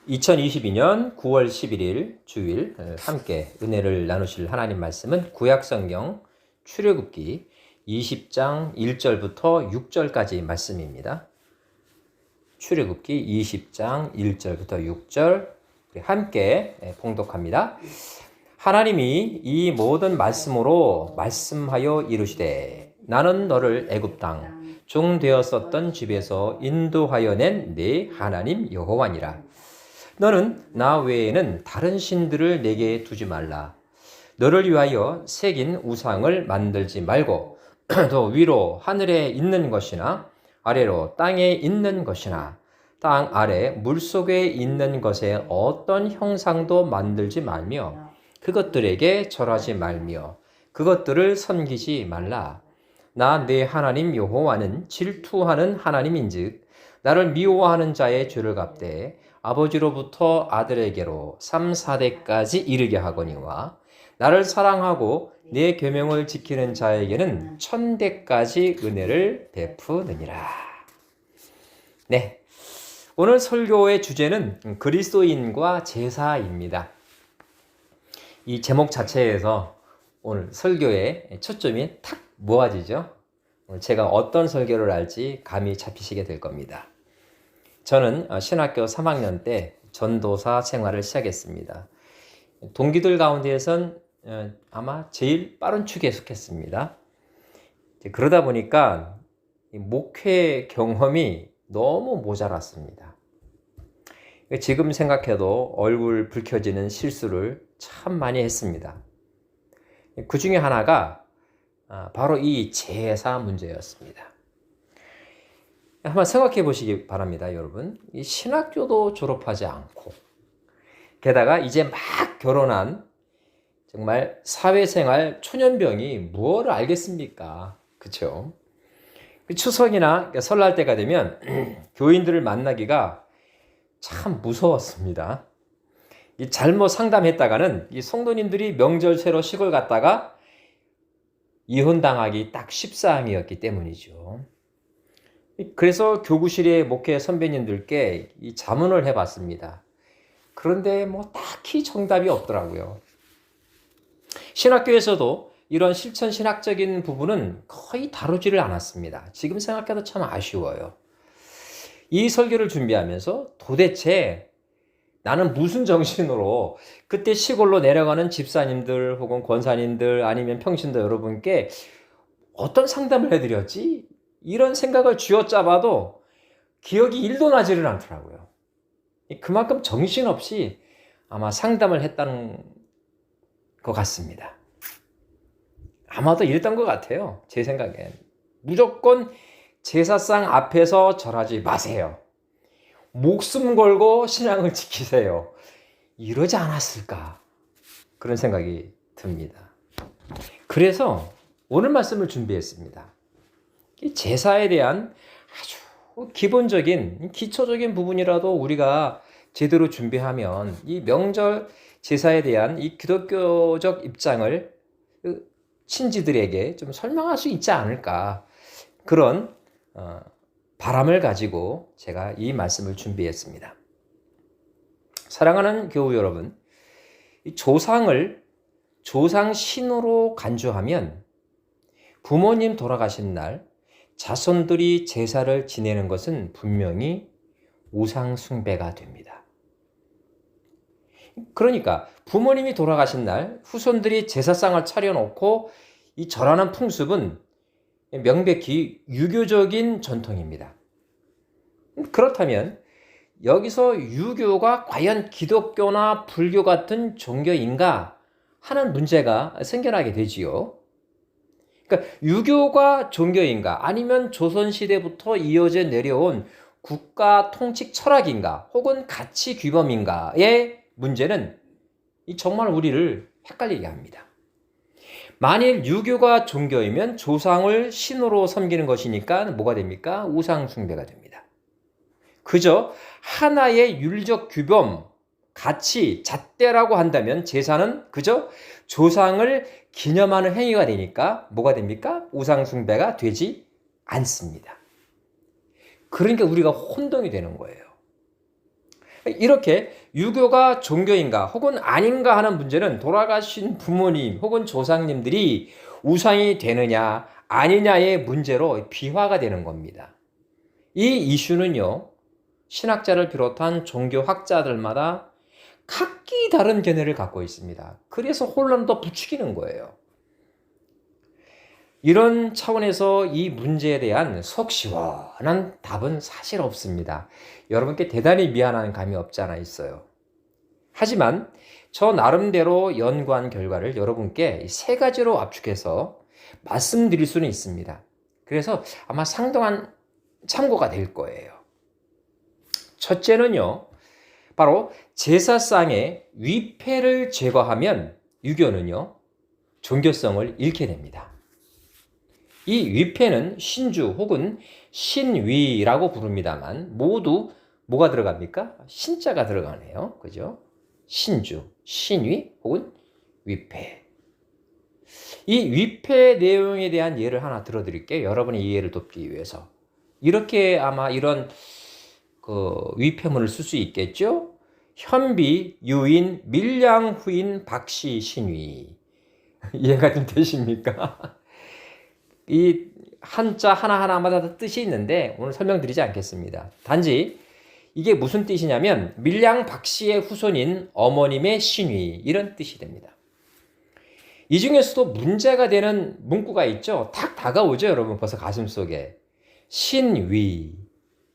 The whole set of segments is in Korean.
2022년 9월 11일 주일 함께 은혜를 나누실 하나님 말씀은 구약성경 출애굽기 20장 1절부터 6절까지 말씀입니다. 출애굽기 20장 1절부터 6절 함께 봉독합니다. 하나님이 이 모든 말씀으로 말씀하여 이르시되 나는 너를 애굽 땅 종되었었던 집에서 인도하여 낸 네 하나님 여호와니라. 너는 나 외에는 다른 신들을 내게 두지 말라. 너를 위하여 새긴 우상을 만들지 말고 또 위로 하늘에 있는 것이나 아래로 땅에 있는 것이나 땅 아래 물속에 있는 것에 어떤 형상도 만들지 말며 그것들에게 절하지 말며 그것들을 섬기지 말라. 나 내 하나님 여호와는 질투하는 하나님인즉 나를 미워하는 자의 죄를 갚되 아버지로부터 아들에게로 3, 4대까지 이르게 하거니와 나를 사랑하고 내 계명을 지키는 자에게는 1000대까지 은혜를 베푸느니라. 네, 오늘 설교의 주제는 그리스도인과 제사입니다. 이 제목 자체에서 오늘 설교의 초점이 탁 모아지죠. 제가 어떤 설교를 할지 감이 잡히시게 될 겁니다. 저는 신학교 3학년 때 전도사 생활을 시작했습니다. 동기들 가운데에선 아마 제일 빠른 축에 속했습니다. 그러다 보니까 목회 경험이 너무 모자랐습니다. 지금 생각해도 얼굴 붉혀지는 실수를 참 많이 했습니다. 그 중에 하나가 바로 이 제사 문제였습니다. 한번 생각해 보시기 바랍니다, 여러분. 이 신학교도 졸업하지 않고 게다가 이제 막 결혼한 정말 사회생활 초년병이 무엇을 알겠습니까? 그렇죠? 추석이나 설날 때가 되면 교인들을 만나기가 참 무서웠습니다. 이 잘못 상담했다가는 이 성도님들이 명절 새로 시골 갔다가 이혼당하기 딱 십사항이었기 때문이죠. 그래서 교구실의 목회 선배님들께 이 자문을 해봤습니다. 그런데 뭐 딱히 정답이 없더라고요. 신학교에서도 이런 실천 신학적인 부분은 거의 다루지를 않았습니다. 지금 생각해도 참 아쉬워요. 이 설교를 준비하면서 도대체 나는 무슨 정신으로 그때 시골로 내려가는 집사님들 혹은 권사님들 아니면 평신도 여러분께 어떤 상담을 해드렸지? 이런 생각을 쥐어짜봐도 기억이 1도 나지를 않더라고요. 그만큼 정신없이 아마 상담을 했다는 것 같습니다. 아마도 이랬던 것 같아요. 제 생각엔. 무조건 제사상 앞에서 절하지 마세요. 목숨 걸고 신앙을 지키세요. 이러지 않았을까? 그런 생각이 듭니다. 그래서 오늘 말씀을 준비했습니다. 이 제사에 대한 아주 기본적인, 기초적인 부분이라도 우리가 제대로 준비하면 이 명절 제사에 대한 이 기독교적 입장을 친지들에게 좀 설명할 수 있지 않을까. 그런 바람을 가지고 제가 이 말씀을 준비했습니다. 사랑하는 교우 여러분, 이 조상을 조상 신으로 간주하면 부모님 돌아가신 날 자손들이 제사를 지내는 것은 분명히 우상 숭배가 됩니다. 그러니까 부모님이 돌아가신 날 후손들이 제사상을 차려놓고 이 절하는 풍습은 명백히 유교적인 전통입니다. 그렇다면 여기서 유교가 과연 기독교나 불교 같은 종교인가 하는 문제가 생겨나게 되지요. 그러니까 유교가 종교인가 아니면 조선시대부터 이어져 내려온 국가 통치 철학인가 혹은 가치 규범인가의 문제는 정말 우리를 헷갈리게 합니다. 만일 유교가 종교이면 조상을 신으로 섬기는 것이니까 뭐가 됩니까? 우상 숭배가 됩니다. 그저 하나의 윤리적 규범, 가치, 잣대라고 한다면 제사는 그저 조상을 기념하는 행위가 되니까 뭐가 됩니까? 우상 숭배가 되지 않습니다. 그러니까 우리가 혼동이 되는 거예요. 이렇게 유교가 종교인가 혹은 아닌가 하는 문제는 돌아가신 부모님 혹은 조상님들이 우상이 되느냐 아니냐의 문제로 비화가 되는 겁니다. 이 이슈는요, 신학자를 비롯한 종교학자들마다 각기 다른 견해를 갖고 있습니다. 그래서 혼란도 부추기는 거예요. 이런 차원에서 이 문제에 대한 속 시원한 답은 사실 없습니다. 여러분께 대단히 미안한 감이 없지 않아 있어요. 하지만 저 나름대로 연구한 결과를 여러분께 세 가지로 압축해서 말씀드릴 수는 있습니다. 그래서 아마 상당한 참고가 될 거예요. 첫째는요, 바로 제사상의 위패를 제거하면 유교는요, 종교성을 잃게 됩니다. 이 위패는 신주 혹은 신위라고 부릅니다만 모두 뭐가 들어갑니까? 신자가 들어가네요. 그죠? 신주, 신위 혹은 위패. 이 위패 내용에 대한 예를 하나 들어드릴게요. 여러분의 이해를 돕기 위해서. 이렇게 아마 이런 위패문을 쓸 수 있겠죠? 현비, 유인, 밀양, 후인, 박씨, 신위. 이해가 좀 되십니까? 이 한자 하나하나마다 다 뜻이 있는데 오늘 설명드리지 않겠습니다. 단지 이게 무슨 뜻이냐면 밀양 박씨의 후손인 어머님의 신위 이런 뜻이 됩니다. 이 중에서도 문제가 되는 문구가 있죠. 탁 다가오죠. 여러분 벌써 가슴속에. 신위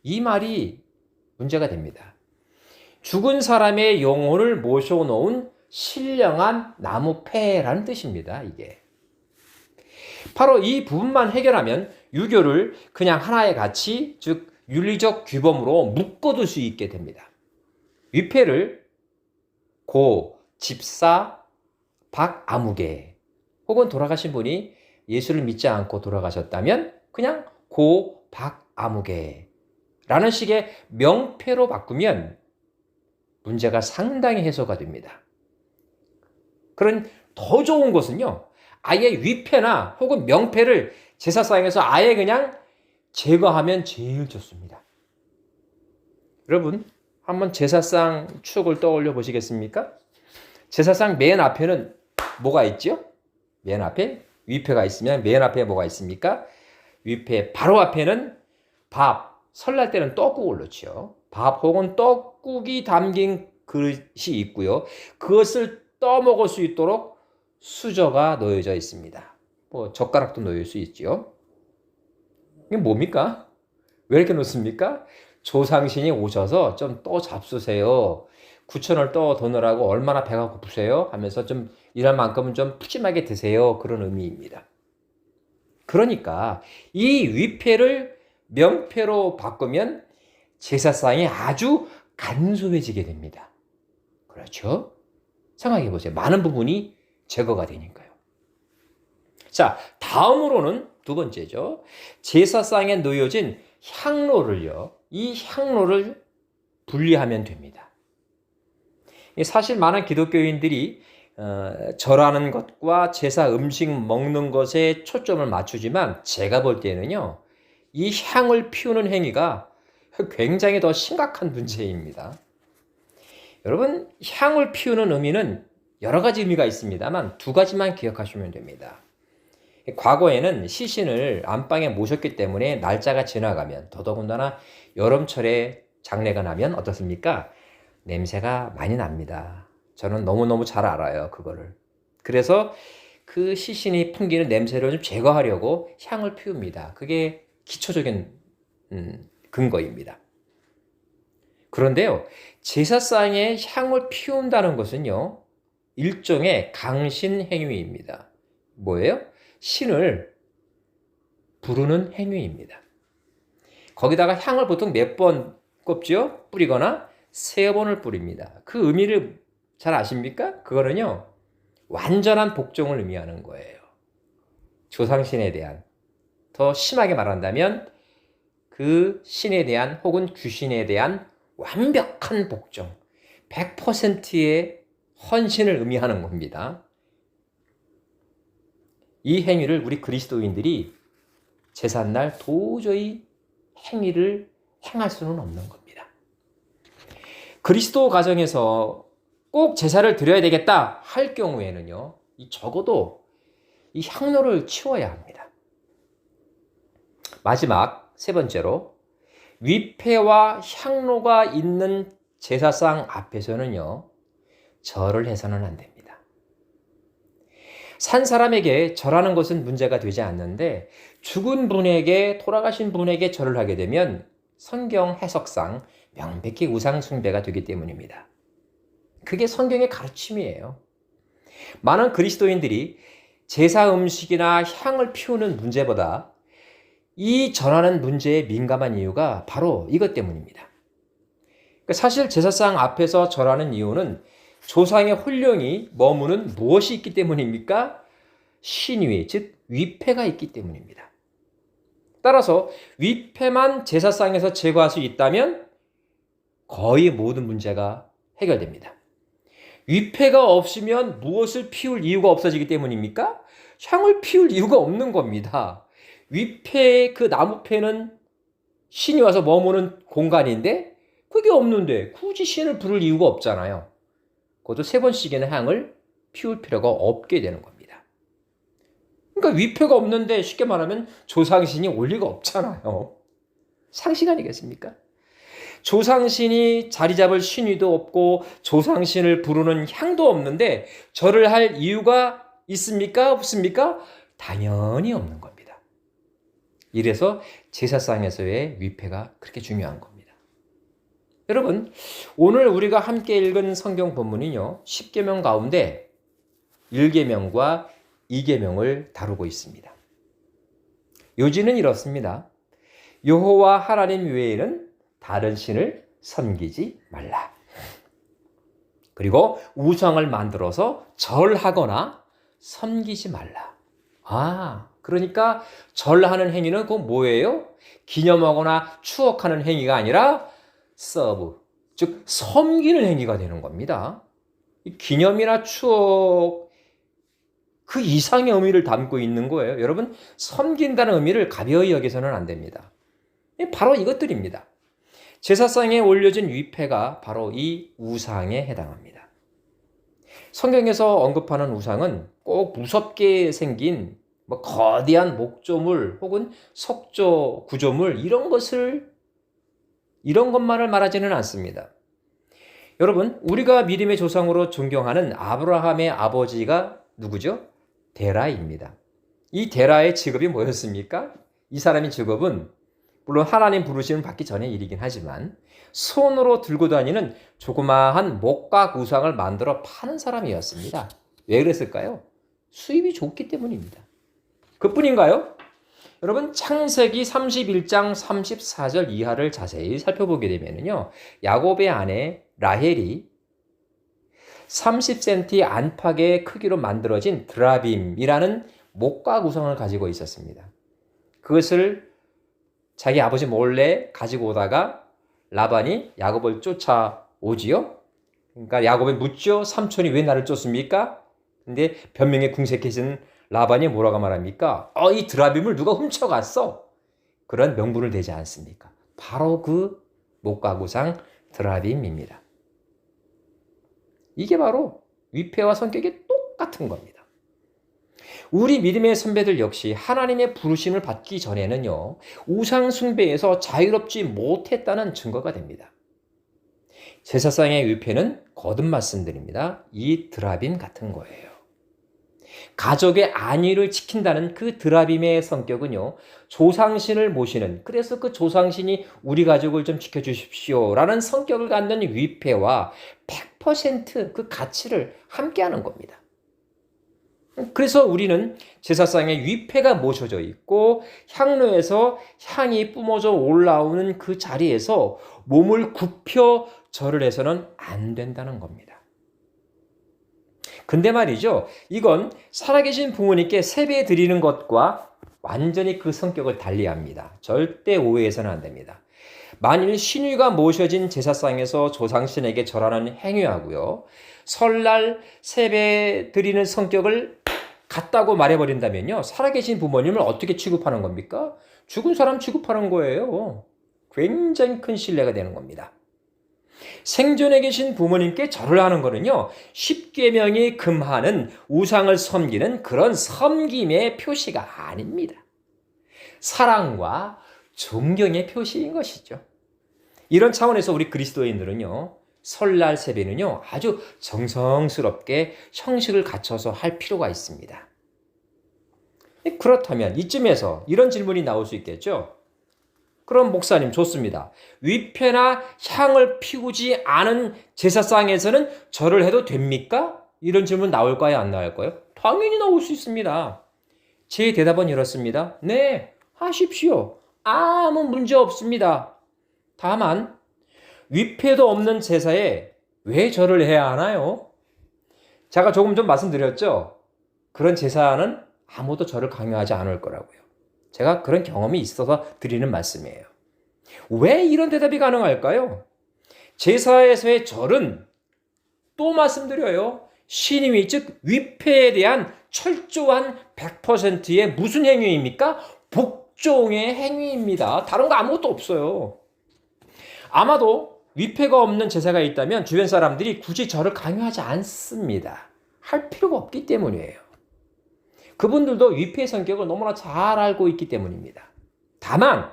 이 말이 문제가 됩니다. 죽은 사람의 영혼을 모셔놓은 신령한 나무패라는 뜻입니다. 이게. 바로 이 부분만 해결하면 유교를 그냥 하나의 가치, 즉 윤리적 규범으로 묶어둘 수 있게 됩니다. 위패를 고, 집사, 박, 아무개 혹은 돌아가신 분이 예수를 믿지 않고 돌아가셨다면 그냥 고, 박, 아무개 라는 식의 명패로 바꾸면 문제가 상당히 해소가 됩니다. 그런 더 좋은 것은요. 아예 위패나 혹은 명패를 제사상에서 아예 그냥 제거하면 제일 좋습니다. 여러분 한번 제사상 추억을 떠올려 보시겠습니까? 제사상 맨 앞에는 뭐가 있죠? 맨 앞에 위패가 있으면 맨 앞에 뭐가 있습니까? 위패 바로 앞에는 밥, 설날 때는 떡국을 넣죠. 밥 혹은 떡국이 담긴 그릇이 있고요. 그것을 떠먹을 수 있도록 수저가 놓여져 있습니다. 뭐 젓가락도 놓일 수 있죠. 이게 뭡니까? 왜 이렇게 놓습니까? 조상신이 오셔서 좀 떠 잡수세요. 9,000원을 떠 도느라고 얼마나 배가 고프세요? 하면서 좀 일할 만큼은 좀 푸짐하게 드세요. 그런 의미입니다. 그러니까 이 위패를 명패로 바꾸면 제사상이 아주 간소해지게 됩니다. 그렇죠? 생각해 보세요. 많은 부분이 제거가 되니까요. 자, 다음으로는 두 번째죠. 제사상에 놓여진 향로를요. 이 향로를 분리하면 됩니다. 사실 많은 기독교인들이 절하는 것과 제사 음식 먹는 것에 초점을 맞추지만 제가 볼 때는요. 이 향을 피우는 행위가 굉장히 더 심각한 문제입니다. 여러분, 향을 피우는 의미는 여러 가지 의미가 있습니다만 두 가지만 기억하시면 됩니다. 과거에는 시신을 안방에 모셨기 때문에 날짜가 지나가면 더더군다나 여름철에 장례가 나면 어떻습니까? 냄새가 많이 납니다. 저는 너무너무 잘 알아요, 그거를. 그래서 그 시신이 풍기는 냄새를 좀 제거하려고 향을 피웁니다. 그게 기초적인 근거입니다. 그런데요, 제사상에 향을 피운다는 것은요, 일종의 강신 행위입니다. 뭐예요? 신을 부르는 행위입니다. 거기다가 향을 보통 몇 번 꼽죠? 뿌리거나 3번을 뿌립니다. 그 의미를 잘 아십니까? 그거는요, 완전한 복종을 의미하는 거예요. 조상신에 대한, 더 심하게 말한다면 그 신에 대한 혹은 귀신에 대한 완벽한 복종, 100%의 헌신을 의미하는 겁니다. 이 행위를 우리 그리스도인들이 제삿날 도저히 행위를 행할 수는 없는 겁니다. 그리스도 가정에서 꼭 제사를 드려야 되겠다 할 경우에는요, 적어도 이 향로를 치워야 합니다. 마지막 세 번째로, 위패와 향로가 있는 제사상 앞에서는요, 절을 해서는 안 됩니다. 산 사람에게 절하는 것은 문제가 되지 않는데, 죽은 분에게, 돌아가신 분에게 절을 하게 되면 성경 해석상 명백히 우상 숭배가 되기 때문입니다. 그게 성경의 가르침이에요. 많은 그리스도인들이 제사 음식이나 향을 피우는 문제보다 이 절하는 문제에 민감한 이유가 바로 이것 때문입니다. 사실 제사상 앞에서 절하는 이유는 조상의 혼령이 머무는 무엇이 있기 때문입니까? 신위, 즉 위패가 있기 때문입니다. 따라서 위패만 제사상에서 제거할 수 있다면 거의 모든 문제가 해결됩니다. 위패가 없으면 무엇을 피울 이유가 없어지기 때문입니까? 향을 피울 이유가 없는 겁니다. 위패의 그 나무패는 신이 와서 머무는 공간인데 그게 없는데 굳이 신을 부를 이유가 없잖아요. 그것도 3번씩이나 향을 피울 필요가 없게 되는 겁니다. 그러니까 위패가 없는데 쉽게 말하면 조상신이 올 리가 없잖아요. 상식 아니겠습니까? 조상신이 자리 잡을 신위도 없고 조상신을 부르는 향도 없는데 절을 할 이유가 있습니까? 없습니까? 당연히 없는 겁니다. 이래서 제사상에서의 위패가 그렇게 중요한 겁니다. 여러분, 오늘 우리가 함께 읽은 성경 본문은요, 10계명 가운데 1계명과 2계명을 다루고 있습니다. 요지는 이렇습니다. 여호와 하나님 외에는 다른 신을 섬기지 말라. 그리고 우상을 만들어서 절하거나 섬기지 말라. 그러니까 절하는 행위는 그 뭐예요? 기념하거나 추억하는 행위가 아니라 서브, 즉 섬기는 행위가 되는 겁니다. 기념이나 추억 그 이상의 의미를 담고 있는 거예요. 여러분, 섬긴다는 의미를 가벼이 여기서는 안 됩니다. 바로 이것들입니다. 제사상에 올려진 위패가 바로 이 우상에 해당합니다. 성경에서 언급하는 우상은 꼭 무섭게 생긴 거대한 목조물 혹은 석조, 구조물 이런 것만을 말하지는 않습니다. 여러분, 우리가 믿음의 조상으로 존경하는 아브라함의 아버지가 누구죠? 데라입니다. 이 데라의 직업이 뭐였습니까? 이 사람의 직업은 물론 하나님 부르심을 받기 전의 일이긴 하지만 손으로 들고 다니는 조그마한 목각 우상을 만들어 파는 사람이었습니다. 왜 그랬을까요? 수입이 좋기 때문입니다. 그뿐인가요? 여러분, 창세기 31장 34절 이하를 자세히 살펴보게 되면요, 야곱의 아내 라헬이 30cm 안팎의 크기로 만들어진 드라빔이라는 목각 우상을 가지고 있었습니다. 그것을 자기 아버지 몰래 가지고 오다가 라반이 야곱을 쫓아오지요. 그러니까 야곱이 묻죠. 삼촌이 왜 나를 쫓습니까? 근데 변명에 궁색해진 라반이 뭐라고 말합니까? 이 드라빔을 누가 훔쳐갔어. 그런 명분을 대지 않습니까? 바로 그 목가구상 드라빔입니다. 이게 바로 위패와 성격이 똑같은 겁니다. 우리 믿음의 선배들 역시 하나님의 부르심을 받기 전에는요, 우상 숭배에서 자유롭지 못했다는 증거가 됩니다. 제사상의 위패는 거듭 말씀드립니다. 이 드라빔 같은 거예요. 가족의 안위를 지킨다는 그 드라빔의 성격은요, 조상신을 모시는, 그래서 그 조상신이 우리 가족을 좀 지켜주십시오 라는 성격을 갖는 위패와 100% 그 가치를 함께하는 겁니다. 그래서 우리는 제사상에 위패가 모셔져 있고 향로에서 향이 뿜어져 올라오는 그 자리에서 몸을 굽혀 절을 해서는 안 된다는 겁니다. 근데 말이죠, 이건 살아계신 부모님께 세배 드리는 것과 완전히 그 성격을 달리합니다. 절대 오해해서는 안 됩니다. 만일 신위가 모셔진 제사상에서 조상신에게 절하는 행위하고요, 설날 세배 드리는 성격을 같다고 말해버린다면요, 살아계신 부모님을 어떻게 취급하는 겁니까? 죽은 사람 취급하는 거예요. 굉장히 큰 신뢰가 되는 겁니다. 생존에 계신 부모님께 절을 하는 거는요, 십계명이 금하는 우상을 섬기는 그런 섬김의 표시가 아닙니다. 사랑과 존경의 표시인 것이죠. 이런 차원에서 우리 그리스도인들은요, 설날 세배는요, 아주 정성스럽게 형식을 갖춰서 할 필요가 있습니다. 그렇다면 이쯤에서 이런 질문이 나올 수 있겠죠. 그럼 목사님 좋습니다. 위패나 향을 피우지 않은 제사상에서는 절을 해도 됩니까? 이런 질문 나올까요? 안 나올까요? 당연히 나올 수 있습니다. 제 대답은 이렇습니다. 네, 하십시오. 아무 문제 없습니다. 다만 위패도 없는 제사에 왜 절을 해야 하나요? 제가 조금 전 말씀드렸죠. 그런 제사는 아무도 절을 강요하지 않을 거라고요. 제가 그런 경험이 있어서 드리는 말씀이에요. 왜 이런 대답이 가능할까요? 제사에서의 절은 또 말씀드려요. 신위 즉 위패에 대한 철저한 100%의 무슨 행위입니까? 복종의 행위입니다. 다른 거 아무것도 없어요. 아마도 위패가 없는 제사가 있다면 주변 사람들이 굳이 절을 강요하지 않습니다. 할 필요가 없기 때문이에요. 그분들도 위패의 성격을 너무나 잘 알고 있기 때문입니다. 다만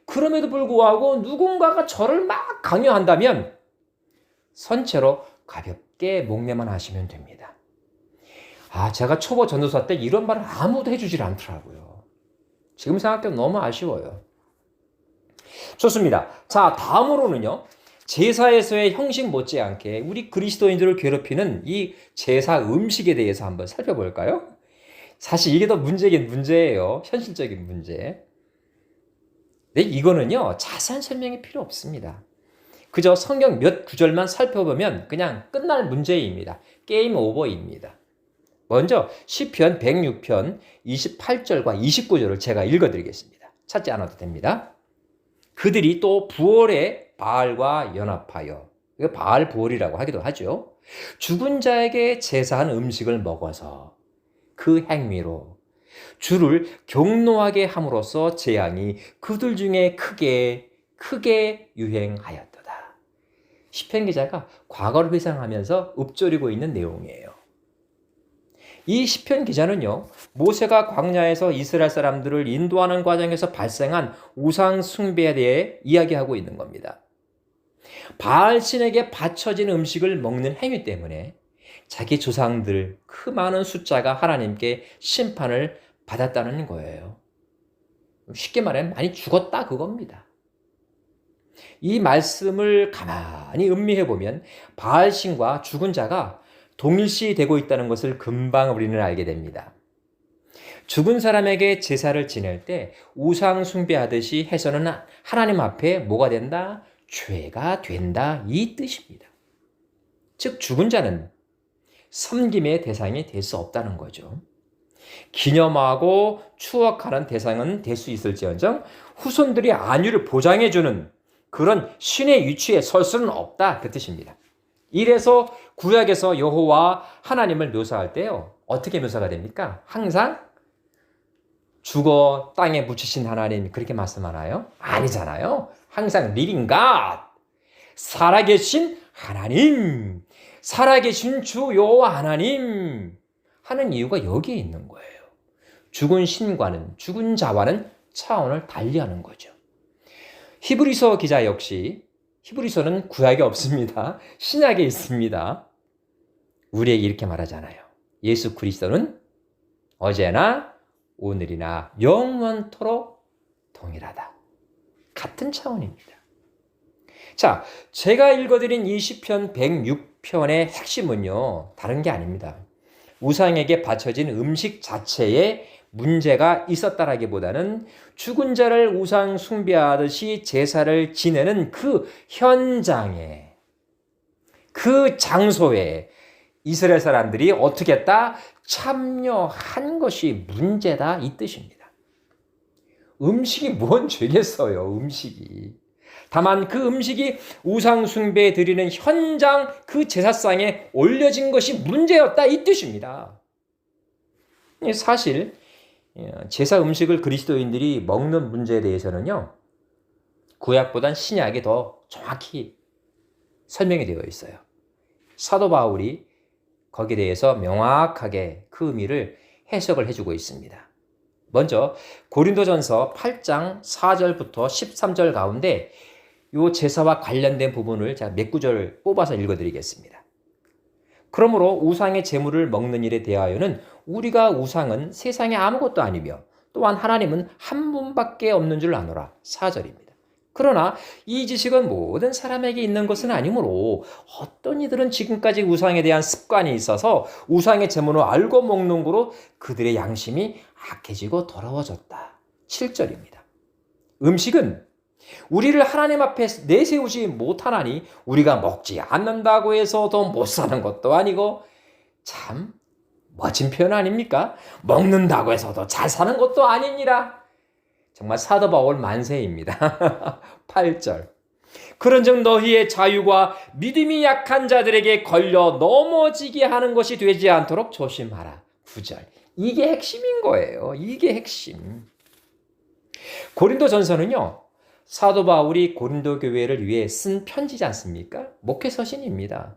그럼에도 불구하고 누군가가 절을 막 강요한다면 선체로 가볍게 목례만 하시면 됩니다. 제가 초보 전도사 때 이런 말을 아무도 해주질 않더라고요. 지금 생각해도 너무 아쉬워요. 좋습니다. 자, 다음으로는요. 제사에서의 형식 못지않게 우리 그리스도인들을 괴롭히는 이 제사 음식에 대해서 한번 살펴볼까요? 사실 이게 더 문제긴 문제예요. 현실적인 문제. 네, 이거는요. 자세한 설명이 필요 없습니다. 그저 성경 몇 구절만 살펴보면 그냥 끝날 문제입니다. 게임 오버입니다. 먼저 시편 106편 28절과 29절을 제가 읽어드리겠습니다. 찾지 않아도 됩니다. 그들이 또 부월에 바알과 연합하여, 이거 바알 부월이라고 하기도 하죠. 죽은 자에게 제사한 음식을 먹어서 그 행위로 주를 경노하게 함으로써 재앙이 그들 중에 크게 유행하였도다. 시편 기자가 과거를 회상하면서 읊조리고 있는 내용이에요. 이 시편 기자는요, 모세가 광야에서 이스라엘 사람들을 인도하는 과정에서 발생한 우상 숭배에 대해 이야기하고 있는 겁니다. 바알 신에게 바쳐진 음식을 먹는 행위 때문에 자기 조상들 그 많은 숫자가 하나님께 심판을 받았다는 거예요. 쉽게 말하면 많이 죽었다 그겁니다. 이 말씀을 가만히 음미해 보면 바알 신과 죽은 자가 동일시되고 있다는 것을 금방 우리는 알게 됩니다. 죽은 사람에게 제사를 지낼 때 우상 숭배하듯이 해서는 하나님 앞에 뭐가 된다? 죄가 된다 이 뜻입니다. 즉 죽은 자는 섬김의 대상이 될 수 없다는 거죠. 기념하고 추억하는 대상은 될 수 있을지언정 후손들이 안위를 보장해주는 그런 신의 위치에 설 수는 없다 그 뜻입니다. 이래서 구약에서 여호와 하나님을 묘사할 때요. 어떻게 묘사가 됩니까? 항상 죽어 땅에 묻히신 하나님 그렇게 말씀하나요? 아니잖아요. 항상 living God, 살아계신 하나님, 살아계신 주 여호와 하나님 하는 이유가 여기에 있는 거예요. 죽은 신과는 죽은 자와는 차원을 달리하는 거죠. 히브리서 기자 역시 히브리서는 구약에 없습니다. 신약에 있습니다. 우리에게 이렇게 말하잖아요. 예수 그리스도는 어제나 오늘이나 영원토록 동일하다. 같은 차원입니다. 자, 제가 읽어드린 이 시편 106편의 핵심은요. 다른 게 아닙니다. 우상에게 바쳐진 음식 자체에 문제가 있었다라기보다는 죽은 자를 우상 숭배하듯이 제사를 지내는 그 현장에, 그 장소에 이스라엘 사람들이 어떻게 했다? 참여한 것이 문제다 이 뜻입니다. 음식이 뭔 죄겠어요, 음식이. 다만 그 음식이 우상 숭배 드리는 현장 그 제사상에 올려진 것이 문제였다 이 뜻입니다. 사실 제사 음식을 그리스도인들이 먹는 문제에 대해서는요. 구약보단 신약이 더 정확히 설명이 되어 있어요. 사도 바울이 거기에 대해서 명확하게 그 의미를 해석을 해주고 있습니다. 먼저 고린도전서 8장 4절부터 13절 가운데 이 제사와 관련된 부분을 제가 몇 구절 뽑아서 읽어드리겠습니다. 그러므로 우상의 제물을 먹는 일에 대하여는 우리가 우상은 세상에 아무것도 아니며 또한 하나님은 한 분밖에 없는 줄 아노라. 4절입니다. 그러나 이 지식은 모든 사람에게 있는 것은 아니므로 어떤 이들은 지금까지 우상에 대한 습관이 있어서 우상의 제물을 알고 먹는 거로 그들의 양심이 악해지고 더러워졌다. 7절입니다. 음식은 우리를 하나님 앞에 내세우지 못하나니 우리가 먹지 않는다고 해서 더 못 사는 것도 아니고 참 멋진 표현 아닙니까? 먹는다고 해서 더 잘 사는 것도 아니니라. 정말 사도 바울 만세입니다. 8절. 그런즉 너희의 자유가 믿음이 약한 자들에게 걸려 넘어지게 하는 것이 되지 않도록 조심하라. 9절. 이게 핵심인 거예요. 이게 핵심. 고린도전서는요. 사도 바울이 고린도 교회를 위해 쓴 편지지 않습니까? 목회 서신입니다.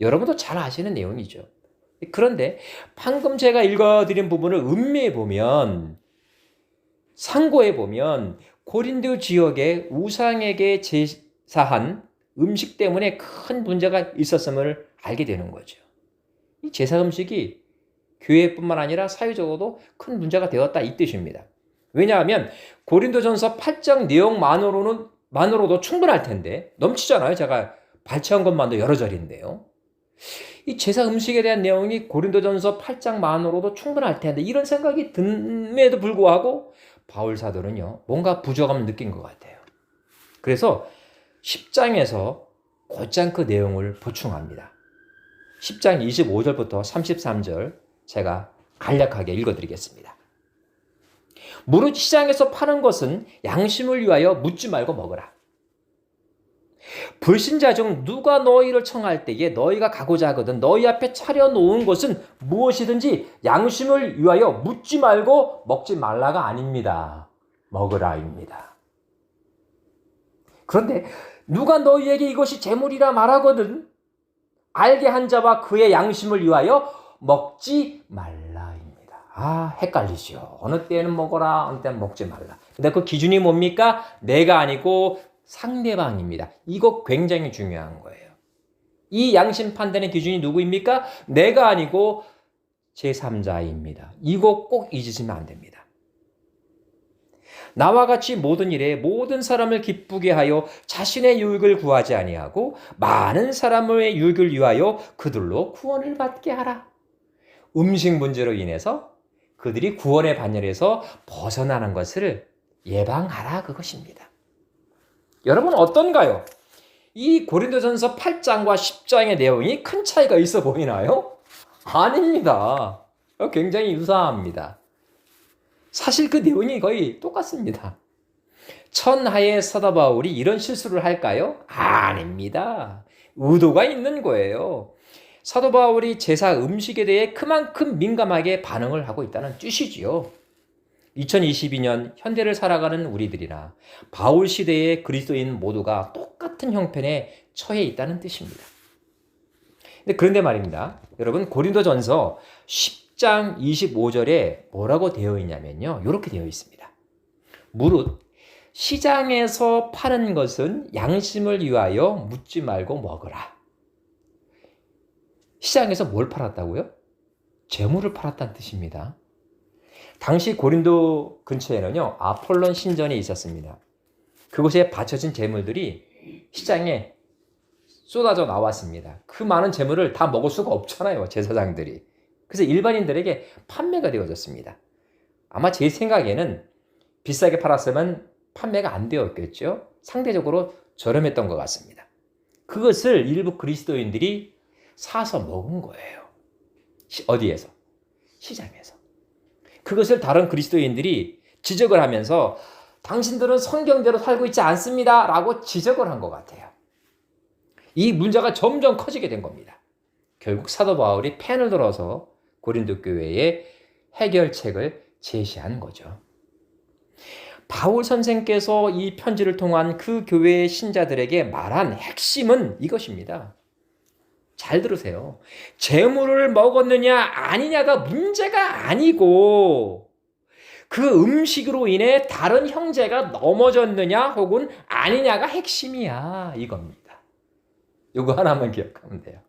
여러분도 잘 아시는 내용이죠. 그런데 방금 제가 읽어드린 부분을 음미해 보면, 상고해 보면 고린도 지역의 우상에게 제사한 음식 때문에 큰 문제가 있었음을 알게 되는 거죠. 이 제사 음식이 교회뿐만 아니라 사회적으로도 큰 문제가 되었다 이 뜻입니다. 왜냐하면 고린도전서 8장 내용만으로도 충분할 텐데 넘치잖아요. 제가 발췌한 것만도 여러 절인데요. 이 제사 음식에 대한 내용이 고린도전서 8장만으로도 충분할 텐데 이런 생각이 듦에도 불구하고 바울 사도는요. 뭔가 부족함을 느낀 것 같아요. 그래서 10장에서 곧장 그 내용을 보충합니다. 10장 25절부터 33절 제가 간략하게 읽어드리겠습니다. 무릇 시장에서 파는 것은 양심을 위하여 묻지 말고 먹으라. 불신자 중 누가 너희를 청할 때에 너희가 가고자 하거든 너희 앞에 차려놓은 것은 무엇이든지 양심을 위하여 묻지 말고 먹지 말라가 아닙니다. 먹으라입니다. 그런데 누가 너희에게 이것이 재물이라 말하거든 알게 한 자와 그의 양심을 위하여 먹지 말라입니다. 헷갈리죠. 어느 때는 먹어라, 어느 때는 먹지 말라. 근데 그 기준이 뭡니까? 내가 아니고 상대방입니다. 이거 굉장히 중요한 거예요. 이 양심 판단의 기준이 누구입니까? 내가 아니고 제3자입니다. 이거 꼭 잊으시면 안 됩니다. 나와 같이 모든 일에 모든 사람을 기쁘게 하여 자신의 유익을 구하지 아니하고 많은 사람의 유익을 위하여 그들로 구원을 받게 하라. 음식 문제로 인해서 그들이 구원의 반열에서 벗어나는 것을 예방하라 그것입니다. 여러분 어떤가요? 이 고린도전서 8장과 10장의 내용이 큰 차이가 있어 보이나요? 아닙니다. 굉장히 유사합니다. 사실 그 내용이 거의 똑같습니다. 천하의 사도 바울이 이런 실수를 할까요? 아닙니다. 의도가 있는 거예요. 사도 바울이 제사 음식에 대해 그만큼 민감하게 반응을 하고 있다는 뜻이지요. 2022년 현대를 살아가는 우리들이나 바울 시대의 그리스도인 모두가 똑같은 형편에 처해 있다는 뜻입니다. 그런데 말입니다. 여러분 고린도전서 10장 25절에 뭐라고 되어 있냐면요. 이렇게 되어 있습니다. 무릇 시장에서 파는 것은 양심을 위하여 묻지 말고 먹으라. 시장에서 뭘 팔았다고요? 재물을 팔았다는 뜻입니다. 당시 고린도 근처에는요, 아폴론 신전이 있었습니다. 그곳에 바쳐진 재물들이 시장에 쏟아져 나왔습니다. 그 많은 재물을 다 먹을 수가 없잖아요, 제사장들이. 그래서 일반인들에게 판매가 되어졌습니다. 아마 제 생각에는 비싸게 팔았으면 판매가 안 되었겠죠. 상대적으로 저렴했던 것 같습니다. 그것을 일부 그리스도인들이 사서 먹은 거예요. 어디에서? 시장에서. 그것을 다른 그리스도인들이 지적을 하면서 당신들은 성경대로 살고 있지 않습니다. 라고 지적을 한 것 같아요. 이 문제가 점점 커지게 된 겁니다. 결국 사도 바울이 펜을 들어서 고린도 교회에 해결책을 제시한 거죠. 바울 선생께서 이 편지를 통한 그 교회의 신자들에게 말한 핵심은 이것입니다. 잘 들으세요. 재물을 먹었느냐 아니냐가 문제가 아니고 그 음식으로 인해 다른 형제가 넘어졌느냐 혹은 아니냐가 핵심이야 이겁니다. 이거 하나만 기억하면 돼요.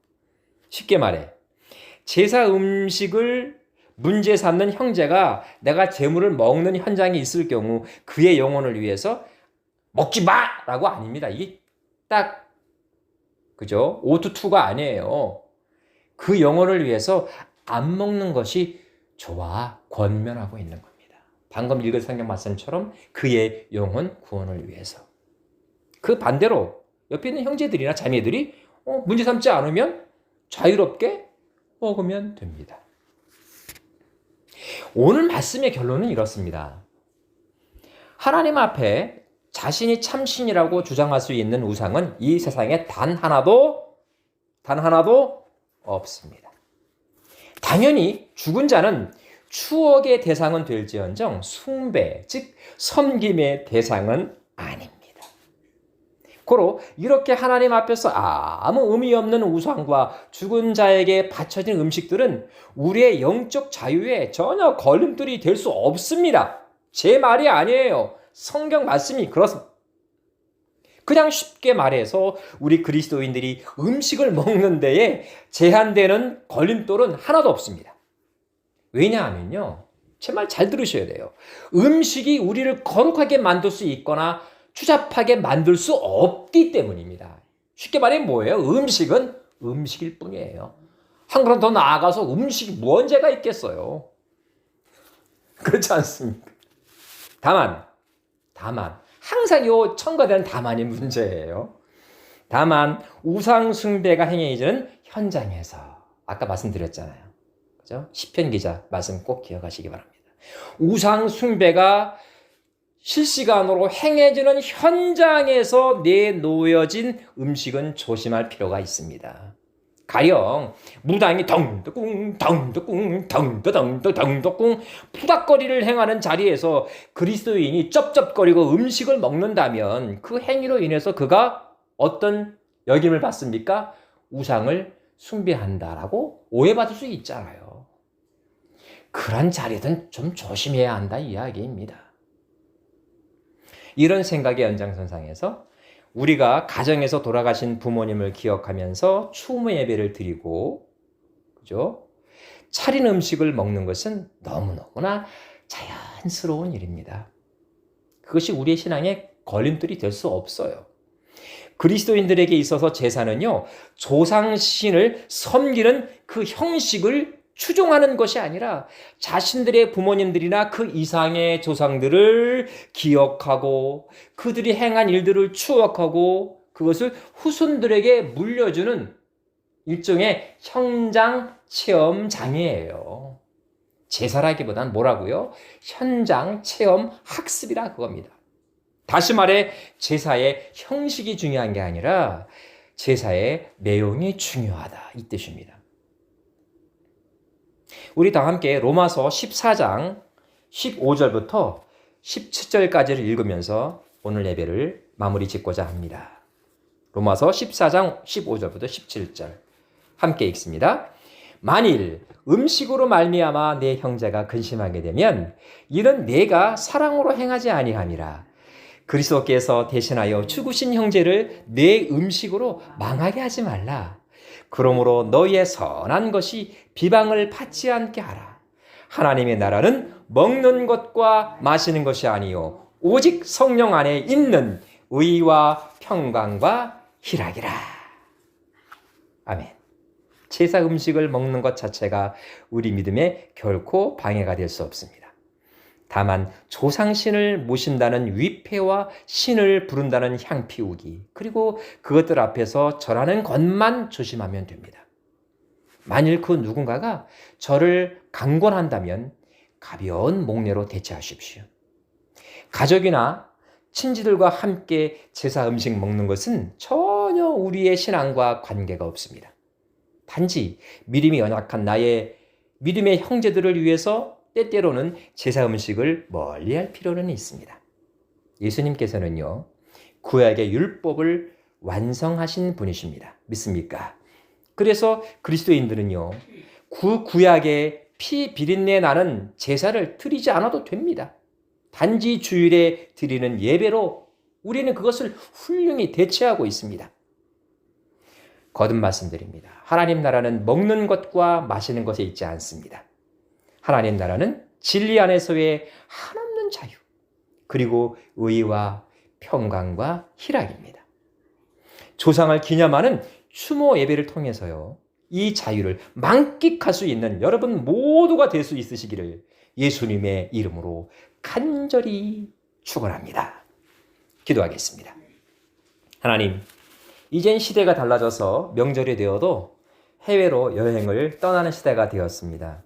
쉽게 말해 제사 음식을 문제 삼는 형제가 내가 재물을 먹는 현장에 있을 경우 그의 영혼을 위해서 먹지 마라고 아닙니다. 이게 딱 그죠? 5-2가 아니에요. 그 영혼을 위해서 안 먹는 것이 좋아 권면하고 있는 겁니다. 방금 읽은 성경 말씀처럼 그의 영혼 구원을 위해서. 그 반대로 옆에 있는 형제들이나 자매들이 문제 삼지 않으면 자유롭게 먹으면 됩니다. 오늘 말씀의 결론은 이렇습니다. 하나님 앞에 자신이 참신이라고 주장할 수 있는 우상은 이 세상에 단 하나도 없습니다. 당연히 죽은 자는 추억의 대상은 될지언정 숭배, 즉 섬김의 대상은 아닙니다. 고로 이렇게 하나님 앞에서 아무 의미 없는 우상과 죽은 자에게 바쳐진 음식들은 우리의 영적 자유에 전혀 걸림돌이 될 수 없습니다. 제 말이 아니에요. 성경 말씀이 그렇습니다. 그냥 쉽게 말해서 우리 그리스도인들이 음식을 먹는 데에 제한되는 걸림돌은 하나도 없습니다. 왜냐하면요. 제 말 잘 들으셔야 돼요. 음식이 우리를 거룩하게 만들 수 있거나 추잡하게 만들 수 없기 때문입니다. 쉽게 말해 뭐예요? 음식은 음식일 뿐이에요. 한 걸음 더 나아가서 음식이 뭔 죄가 있겠어요? 그렇지 않습니까? 다만 항상 요 첨가되는 다만이 문제예요. 다만 우상 숭배가 행해지는 현장에서 아까 말씀드렸잖아요. 그죠? 시편 기자 말씀 꼭 기억하시기 바랍니다. 우상 숭배가 실시간으로 행해지는 현장에서 내놓여진 음식은 조심할 필요가 있습니다. 가령 무당이 덩덕궁 푸닥거리를 행하는 자리에서 그리스도인이 쩝쩝거리고 음식을 먹는다면 그 행위로 인해서 그가 어떤 역임을 받습니까? 우상을 숭배한다라고 오해받을 수 있잖아요. 그런 자리든 좀 조심해야 한다 이야기입니다. 이런 생각의 연장선상에서 우리가 가정에서 돌아가신 부모님을 기억하면서 추모 예배를 드리고, 그죠? 차린 음식을 먹는 것은 너무너무나 자연스러운 일입니다. 그것이 우리의 신앙에 걸림돌이 될 수 없어요. 그리스도인들에게 있어서 제사는요, 조상신을 섬기는 그 형식을 추종하는 것이 아니라 자신들의 부모님들이나 그 이상의 조상들을 기억하고 그들이 행한 일들을 추억하고 그것을 후손들에게 물려주는 일종의 현장 체험장이에요. 제사라기보단 뭐라고요? 현장 체험 학습이라 그겁니다. 다시 말해 제사의 형식이 중요한 게 아니라 제사의 내용이 중요하다 이 뜻입니다. 우리 다 함께 로마서 14장 15절부터 17절까지를 읽으면서 오늘 예배를 마무리 짓고자 합니다. 로마서 14장 15절부터 17절 함께 읽습니다. 만일 음식으로 말미암아 내 형제가 근심하게 되면 이는 내가 사랑으로 행하지 아니함이라. 그리스도께서 대신하여 죽으신 형제를 내 음식으로 망하게 하지 말라. 그러므로 너희의 선한 것이 비방을 받지 않게 하라. 하나님의 나라는 먹는 것과 마시는 것이 아니요 오직 성령 안에 있는 의와 평강과 희락이라. 아멘. 제사 음식을 먹는 것 자체가 우리 믿음에 결코 방해가 될 수 없습니다. 다만 조상신을 모신다는 위패와 신을 부른다는 향피우기 그리고 그것들 앞에서 절하는 것만 조심하면 됩니다. 만일 그 누군가가 절을 강권한다면 가벼운 목례로 대처하십시오. 가족이나 친지들과 함께 제사 음식 먹는 것은 전혀 우리의 신앙과 관계가 없습니다. 단지 믿음이 연약한 나의 믿음의 형제들을 위해서 때때로는 제사 음식을 멀리할 필요는 있습니다. 예수님께서는요, 구약의 율법을 완성하신 분이십니다. 믿습니까? 그래서 그리스도인들은요, 구약의 피 비린내 나는 제사를 드리지 않아도 됩니다. 단지 주일에 드리는 예배로 우리는 그것을 훌륭히 대체하고 있습니다. 거듭 말씀드립니다. 하나님 나라는 먹는 것과 마시는 것에 있지 않습니다. 하나님 나라는 진리 안에서의 한없는 자유, 그리고 의와 평강과 희락입니다. 조상을 기념하는 추모 예배를 통해서요, 이 자유를 만끽할 수 있는 여러분 모두가 될 수 있으시기를 예수님의 이름으로 간절히 축원합니다. 기도하겠습니다. 하나님, 이젠 시대가 달라져서 명절이 되어도 해외로 여행을 떠나는 시대가 되었습니다.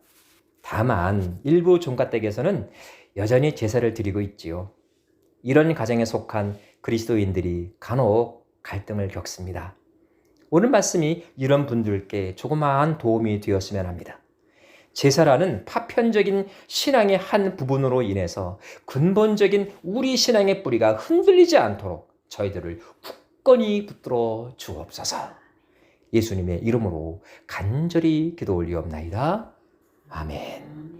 다만 일부 종가댁에서는 여전히 제사를 드리고 있지요. 이런 가정에 속한 그리스도인들이 간혹 갈등을 겪습니다. 오늘 말씀이 이런 분들께 조그마한 도움이 되었으면 합니다. 제사라는 파편적인 신앙의 한 부분으로 인해서 근본적인 우리 신앙의 뿌리가 흔들리지 않도록 저희들을 굳건히 붙들어 주옵소서. 예수님의 이름으로 간절히 기도 올리옵나이다. 아멘.